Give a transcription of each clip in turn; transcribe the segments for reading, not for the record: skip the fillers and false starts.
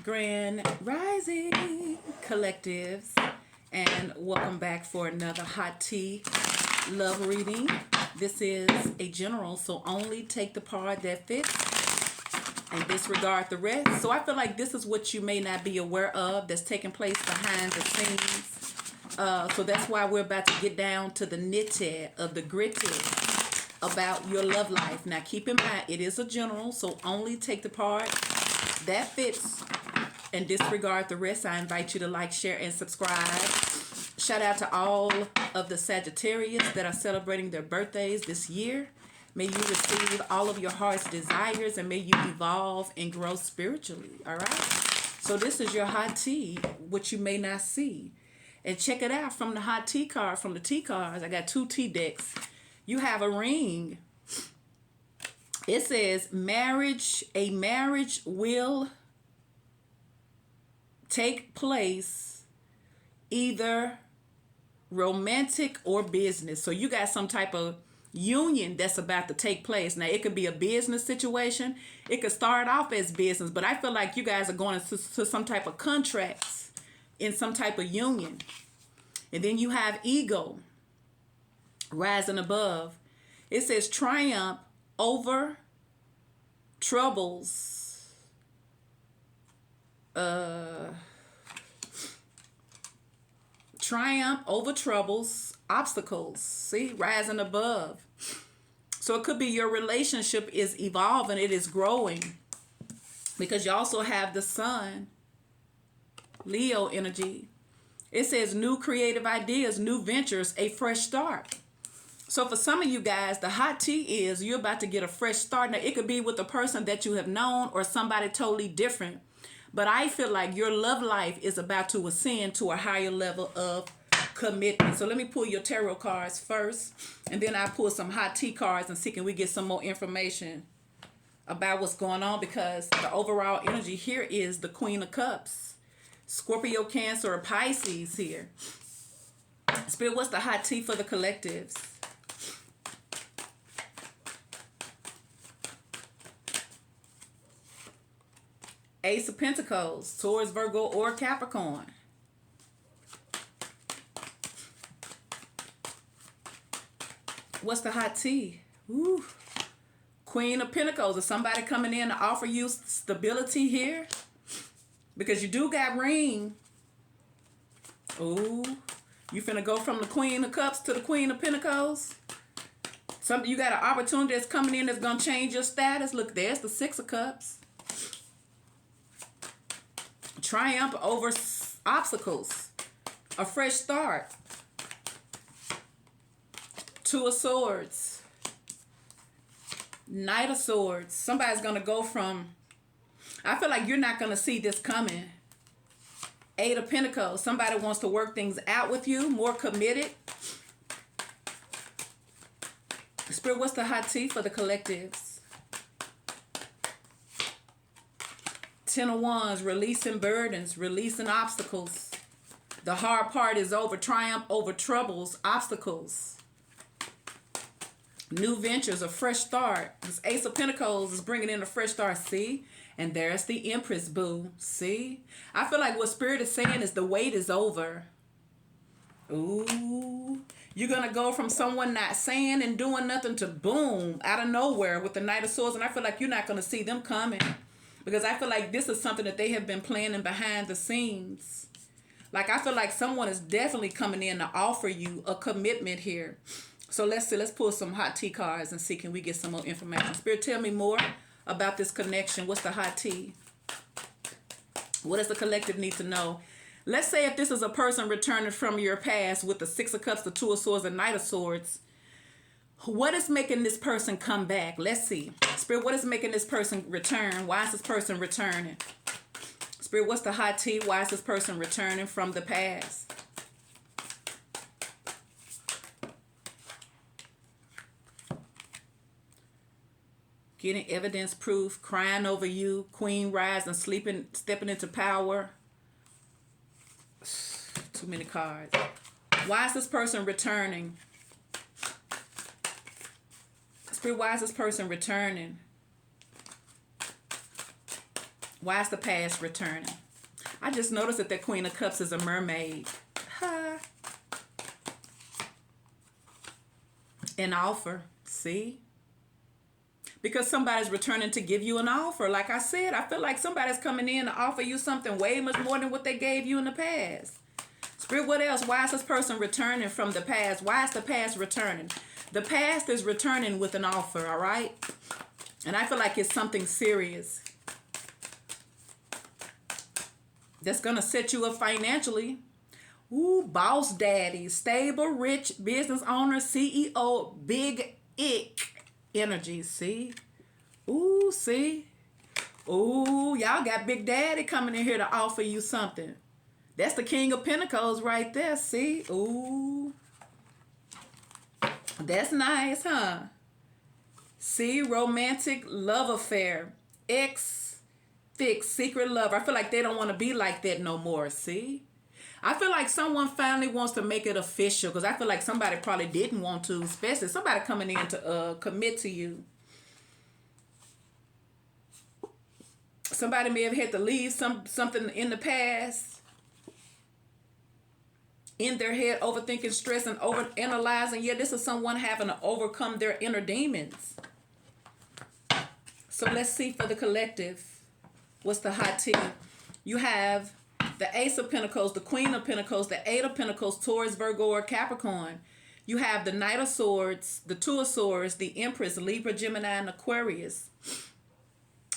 Grand Rising Collectives, and welcome back for another hot tea love reading. This is a general, so only take the part that fits and disregard the rest. So I feel like this is what you may not be aware of that's taking place behind the scenes. So that's why we're about to get down to the nitty of the gritty about your love life. Now keep in mind, it is a general, so only take the part that fits and disregard the rest. I invite you to like, share, and subscribe. Shout out to all of the Sagittarius that are celebrating their birthdays this year. May you receive all of your heart's desires and may you evolve and grow spiritually. All right. So this is your hot tea, which you may not see. And check it out from the hot tea card, from the tea cards. I got 2 tea decks. You have a ring. It says a marriage will take place, either romantic or business. So you got some type of union that's about to take place. Now it could be a business situation. It could start off as business, but I feel like you guys are going to some type of contracts in some type of union. And then you have ego rising above. It says triumph over troubles. Triumph over troubles, obstacles. See, rising above. So it could be your relationship is evolving, it is growing. Because you also have the sun, Leo energy. It says new creative ideas, new ventures, a fresh start. So for some of you guys, the hot tea is you're about to get a fresh start. Now it could be with a person that you have known or somebody totally different. But I feel like your love life is about to ascend to a higher level of commitment. So let me pull your tarot cards first. And then I'll pull some hot tea cards and see can we get some more information about what's going on. Because the overall energy here is the Queen of Cups. Scorpio, Cancer, or Pisces here. Spirit, what's the hot tea for the collectives? Ace of Pentacles, Taurus, Virgo, or Capricorn. What's the hot tea? Ooh. Queen of Pentacles. Is somebody coming in to offer you stability here? Because you do got ring. Ooh. You finna go from the Queen of Cups to the Queen of Pentacles? You got an opportunity that's coming in that's going to change your status. Look, there's the 6 of Cups. Triumph over obstacles. A fresh start. 2 of Swords. Knight of Swords. Somebody's going to go from... I feel like you're not going to see this coming. 8 of Pentacles. Somebody wants to work things out with you. More committed. Spirit, what's the hot tea for the collectives? 10 of Wands. Releasing burdens. Releasing obstacles. The hard part is over. Triumph over troubles. Obstacles. New ventures. A fresh start. This Ace of Pentacles is bringing in a fresh start. See? And there's the Empress, boo. See? I feel like what Spirit is saying is the wait is over. Ooh. You're going to go from someone not saying and doing nothing to boom, out of nowhere with the Knight of Swords. And I feel like you're not going to see them coming. Because I feel like this is something that they have been planning behind the scenes. Like I feel like someone is definitely coming in to offer you a commitment here. So let's see. Let's pull some hot tea cards and see can we get some more information. Spirit, tell me more about this connection. What's the hot tea? What does the collective need to know? Let's say if this is a person returning from your past with the 6 of Cups, the 2 of Swords, and Knight of Swords, what is making this person come back? Let's see. Spirit, what is making this person return? Why is this person returning? Spirit, what's the hot tea? Why is this person returning from the past? Getting evidence, proof, crying over you, Queen rising, sleeping, stepping into power. Too many cards. Why is this person returning? Spirit, why is this person returning? Why is the past returning? I just noticed that the Queen of Cups is a mermaid. Huh. An offer. See? Because somebody's returning to give you an offer. Like I said, I feel like somebody's coming in to offer you something way much more than what they gave you in the past. Spirit, what else? Why is this person returning from the past? Why is the past returning? The past is returning with an offer, all right? And I feel like it's something serious that's going to set you up financially. Ooh, boss daddy, stable, rich, business owner, CEO, big ick energy, see? Ooh, see? Ooh, y'all got Big Daddy coming in here to offer you something. That's the King of Pentacles right there, see? Ooh. That's nice, huh? See, romantic love affair. Ex-fix, secret love. I feel like they don't want to be like that no more, see? I feel like someone finally wants to make it official because I feel like somebody probably didn't want to, especially somebody coming in to commit to you. Somebody may have had to leave something in the past, in their head, overthinking, stressing, overanalyzing. Yeah, this is someone having to overcome their inner demons. So let's see for the collective. What's the hot tea? You have the Ace of Pentacles, the Queen of Pentacles, the Eight of Pentacles, Taurus, Virgo, or Capricorn. You have the Knight of Swords, the Two of Swords, the Empress, Libra, Gemini, and Aquarius.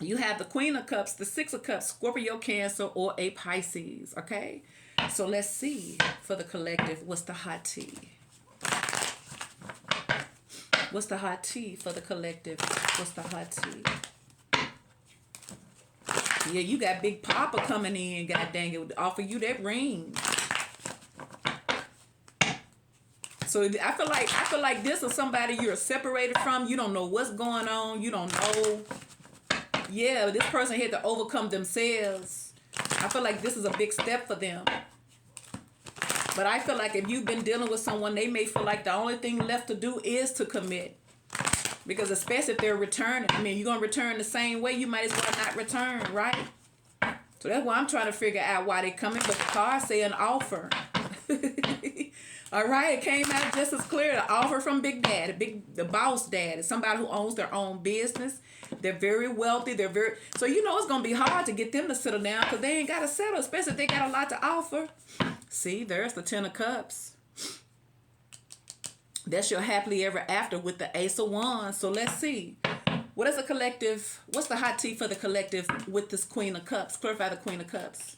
You have the Queen of Cups, the Six of Cups, Scorpio, Cancer, or a Pisces. Okay? So let's see for the collective. What's the hot tea? What's the hot tea for the collective? What's the hot tea? Yeah, you got Big Papa coming in, god dang it, offer you that ring. So I feel like this is somebody you're separated from. You don't know what's going on. You don't know. Yeah, this person had to overcome themselves. I feel like this is a big step for them. But I feel like if you've been dealing with someone, they may feel like the only thing left to do is to commit. Because especially if they're returning. I mean, you're going to return the same way. You might as well not return, right? So that's why I'm trying to figure out why they're coming. But the cards say an offer. All right, it came out just as clear. The offer from Big Daddy, the boss daddy, somebody who owns their own business. They're very wealthy. So you know it's going to be hard to get them to settle down because they ain't got to settle, especially if they got a lot to offer. See, there's the Ten of Cups. That's your happily ever after with the Ace of Wands. So let's see. What is the collective? What's the hot tea for the collective with this Queen of Cups? Clarify the Queen of Cups.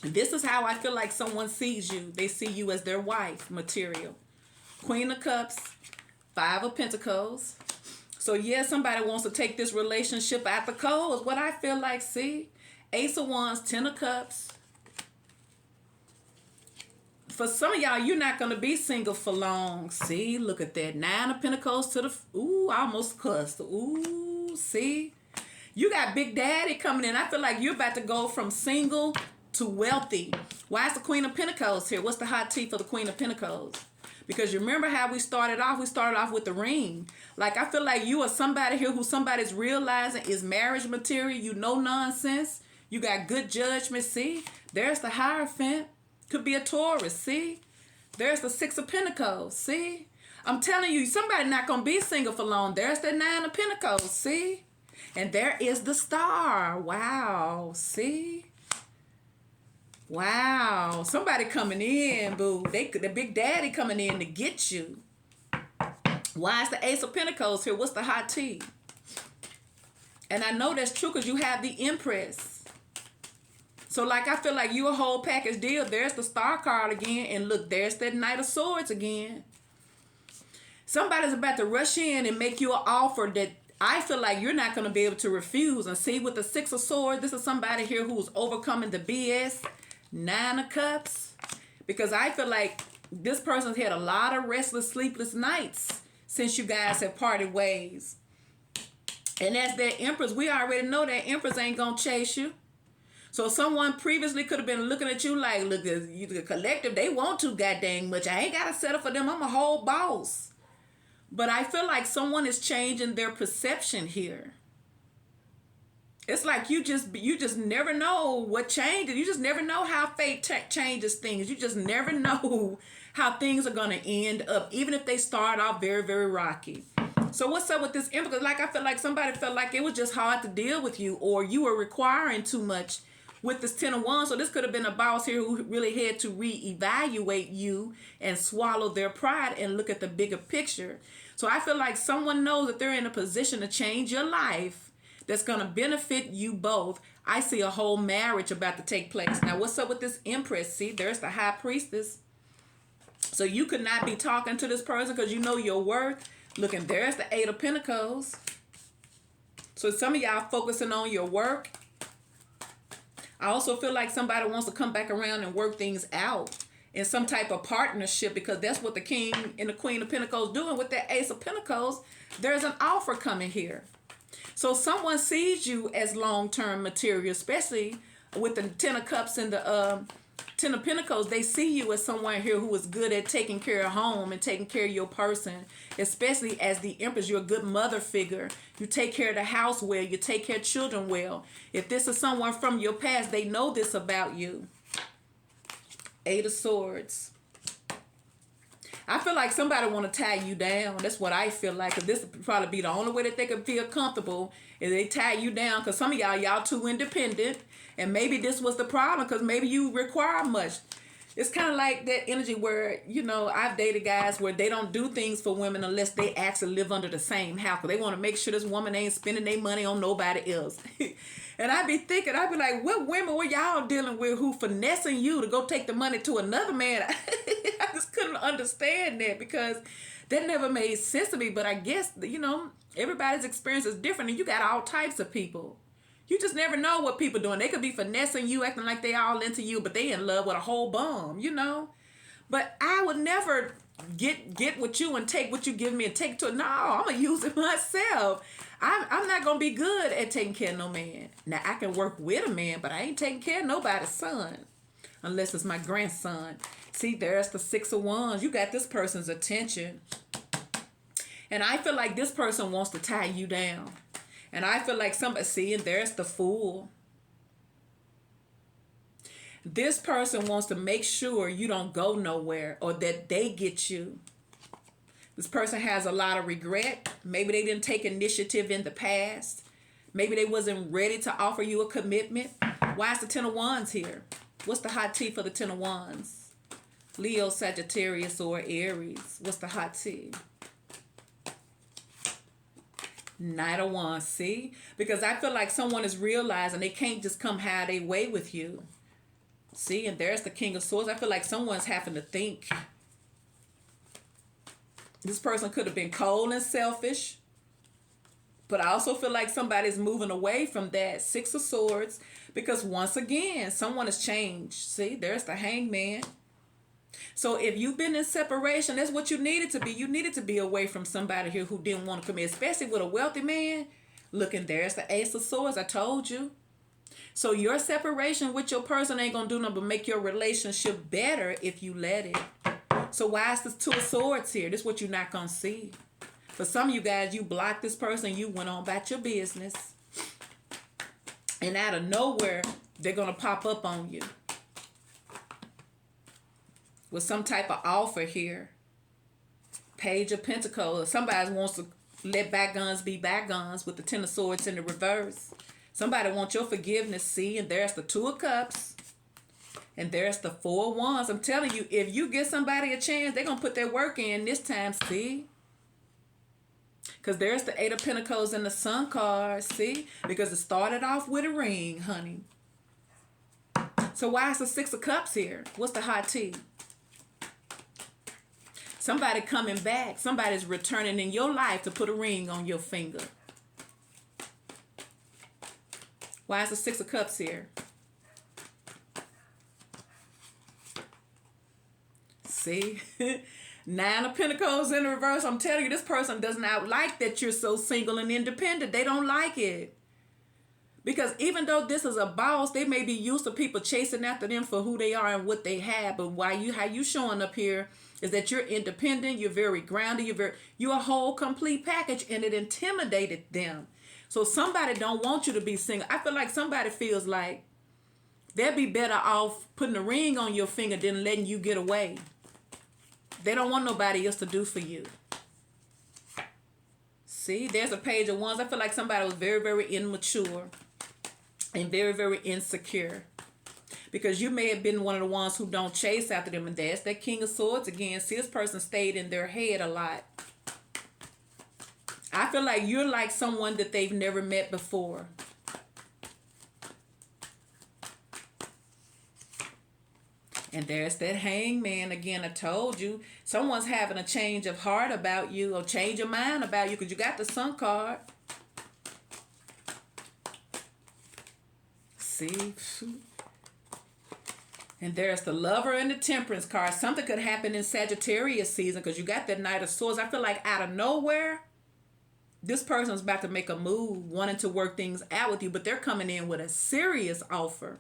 This is how I feel like someone sees you. They see you as their wife material. Queen of Cups, Five of Pentacles. So yeah, somebody wants to take this relationship out the cold is what I feel like. See? Ace of Wands, Ten of Cups. For some of y'all, you're not going to be single for long. See, look at that. Nine of Pentacles to the... Ooh, I almost cussed. Ooh, see? You got Big Daddy coming in. I feel like you're about to go from single to wealthy. Why is the Queen of Pentacles here? What's the hot tea for the Queen of Pentacles? Because you remember how we started off? We started off with the ring. Like, I feel like you are somebody here who somebody's realizing is marriage material. You know nonsense. You got good judgment. See? There's the Hierophant. Could be a Taurus, see? There's the Six of Pentacles, see? I'm telling you, somebody not going to be single for long. There's the Nine of Pentacles, see? And there is the Star. Wow, see? Wow. Somebody coming in, boo. The Big Daddy coming in to get you. Why is the Ace of Pentacles here? What's the hot tea? And I know that's true because you have the Empress. So, like, I feel like you a whole package deal. There's the Star card again. And look, there's that Knight of Swords again. Somebody's about to rush in and make you an offer that I feel like you're not going to be able to refuse. And see, with the Six of Swords, this is somebody here who's overcoming the BS. Nine of Cups. Because I feel like this person's had a lot of restless, sleepless nights since you guys have parted ways. And as that Empress, we already know that Empress ain't going to chase you. So someone previously could have been looking at you like, look, you the collective, they want to goddamn much. I ain't got to settle for them. I'm a whole boss. But I feel like someone is changing their perception here. It's like you just never know what changes. You just never know how fate changes things. You just never know how things are gonna end up, even if they start off very, very rocky. So what's up with this empathy? Because like I feel like somebody felt like it was just hard to deal with you, or you were requiring too much with this 10 of Wands. So this could have been a boss here who really had to reevaluate you and swallow their pride and look at the bigger picture. So I feel like someone knows that they're in a position to change your life that's going to benefit you both. I see a whole marriage about to take place. Now, what's up with this Empress? See, there's the High Priestess. So you could not be talking to this person because you know your worth. Looking, there's the Eight of Pentacles. So some of y'all focusing on your work. I also feel like somebody wants to come back around and work things out in some type of partnership, because that's what the King and the Queen of Pentacles doing with that Ace of Pentacles. There's an offer coming here. So someone sees you as long-term material, especially with the Ten of Cups and the Ten of Pentacles. They see you as someone here who is good at taking care of home and taking care of your person, especially as the Empress. You're a good mother figure. You take care of the house well. You take care of children well. If this is someone from your past, they know this about you. Eight of Swords. I feel like somebody want to tie you down. That's what I feel like. Cause this would probably be the only way that they could feel comfortable is they tie you down. Cause some of y'all too independent, and maybe this was the problem. Cause maybe you require much. It's kind of like that energy where, you know, I've dated guys where they don't do things for women unless they actually live under the same house. Cause they want to make sure this woman ain't spending their money on nobody else. And I'd be thinking, I'd be like, what women were y'all dealing with who finessing you to go take the money to another man? I just couldn't understand that, because that never made sense to me. But I guess, you know, everybody's experience is different, and you got all types of people. You just never know what people doing. They could be finessing you, acting like they all into you, but they in love with a whole bum, you know? But I would never get with you and take what you give me and take to it. No, I'm going to use it myself. I'm not going to be good at taking care of no man. Now, I can work with a man, but I ain't taking care of nobody's son. Unless it's my grandson. See, there's the Six of Wands. You got this person's attention. And I feel like this person wants to tie you down. And I feel like somebody, see, and there's the Fool. This person wants to make sure you don't go nowhere, or that they get you. This person has a lot of regret. Maybe they didn't take initiative in the past. Maybe they wasn't ready to offer you a commitment. Why is the Ten of Wands here? What's the hot tea for the Ten of Wands? Leo, Sagittarius, or Aries. What's the hot tea? Knight of Wands, see? Because I feel like someone is realizing they can't just come have their way with you. See, and there's the King of Swords. I feel like someone's having to think. This person could have been cold and selfish. But I also feel like somebody's moving away from that Six of Swords. Because once again, someone has changed. See, there's the Hangman. So if you've been in separation, that's what you needed to be. You needed to be away from somebody here who didn't want to commit. Especially with a wealthy man. Look, and there's the Ace of Swords. I told you. So your separation with your person ain't going to do nothing but make your relationship better if you let it. So why is this Two of Swords here? This is what you're not going to see. For some of you guys, you blocked this person. You went on about your business. And out of nowhere, they're going to pop up on you. With some type of offer here. Page of Pentacles. Somebody wants to let bygones be bygones with the Ten of Swords in the reverse. Somebody wants your forgiveness, see? And there's the Two of Cups. And there's the Four of Wands. I'm telling you, if you give somebody a chance, they're going to put their work in this time, see? Because there's the Eight of Pentacles and the Sun card, see? Because it started off with a ring, honey. So why is the Six of Cups here? What's the hot tea? Somebody coming back. Somebody's returning in your life to put a ring on your finger. Why is the Six of Cups here? See? Nine of Pentacles in the reverse. I'm telling you, this person does not like that you're so single and independent. They don't like it. Because even though this is a boss, they may be used to people chasing after them for who they are and what they have. But how you showing up here is that you're independent, you're very grounded, you're a whole complete package, and it intimidated them. So somebody don't want you to be single. I feel like somebody feels like they'd be better off putting a ring on your finger than letting you get away. They don't want nobody else to do for you. See, there's a page of wands. I feel like somebody was very, very immature and very, very insecure. Because you may have been one of the ones who don't chase after them. And that's that King of Swords again. See, this person stayed in their head a lot. I feel like you're like someone that they've never met before. And there's that Hangman again. I told you, someone's having a change of heart about you or change of mind about you because you got the Sun card. See? And there's the Lover and the Temperance card. Something could happen in Sagittarius season because you got that Knight of Swords. I feel like out of nowhere, this person's about to make a move, wanting to work things out with you, but they're coming in with a serious offer.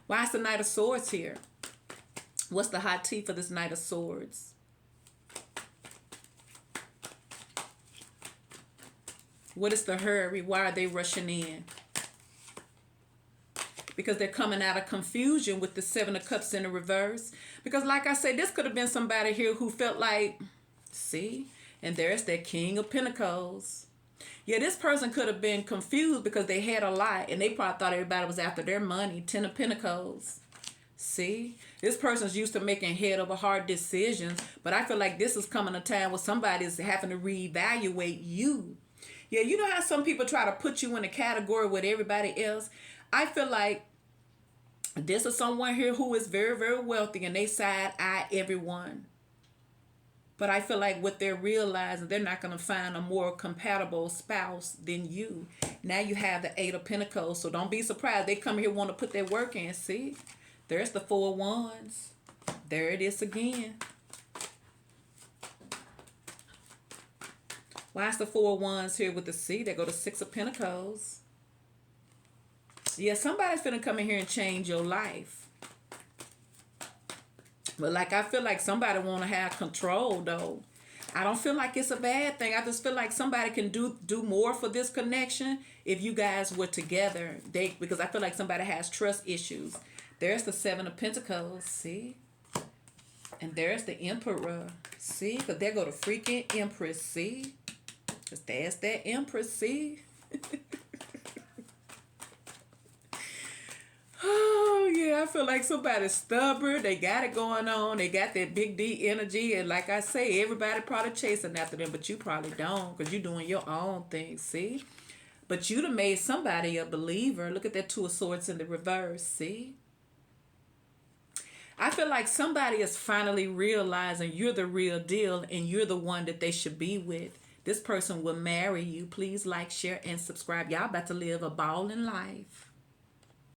Why is the Knight of Swords here? What's the hot tea for this Knight of Swords? What is the hurry? Why are they rushing in? Because they're coming out of confusion with the Seven of Cups in the reverse. Because like I said, this could have been somebody here who felt like, see? And there's that King of Pentacles. Yeah, this person could have been confused because they had a lot. And they probably thought everybody was after their money. Ten of Pentacles. See, this person's used to making head over heart decisions, but I feel like this is coming a time where somebody's having to reevaluate you. Yeah, you know how some people try to put you in a category with everybody else? I feel like this is someone here who is very, very wealthy and they side eye everyone. But I feel like what they're realizing, they're not going to find a more compatible spouse than you. Now you have the Eight of Pentacles, so don't be surprised. They come here want to put their work in, see? There's the Four of Wands. There it is again. Why is the Four of Wands here with the C? They go to Six of Pentacles. Yeah, somebody's finna come in here and change your life. But like, I feel like somebody want to have control though. I don't feel like it's a bad thing. I just feel like somebody can do more for this connection if you guys were together. Because I feel like somebody has trust issues. There's the Seven of Pentacles, see? And there's the Emperor, see? Because there go the freaking Empress, see? Because there's that Empress, see? Oh, yeah, I feel like somebody's stubborn. They got it going on. They got that big D energy. And like I say, everybody probably chasing after them, but you probably don't because you're doing your own thing, see? But you'd have made somebody a believer. Look at that Two of Swords in the reverse, see? I feel like somebody is finally realizing you're the real deal and you're the one that they should be with. This person will marry you. Please like, share, and subscribe. Y'all about to live a balling life.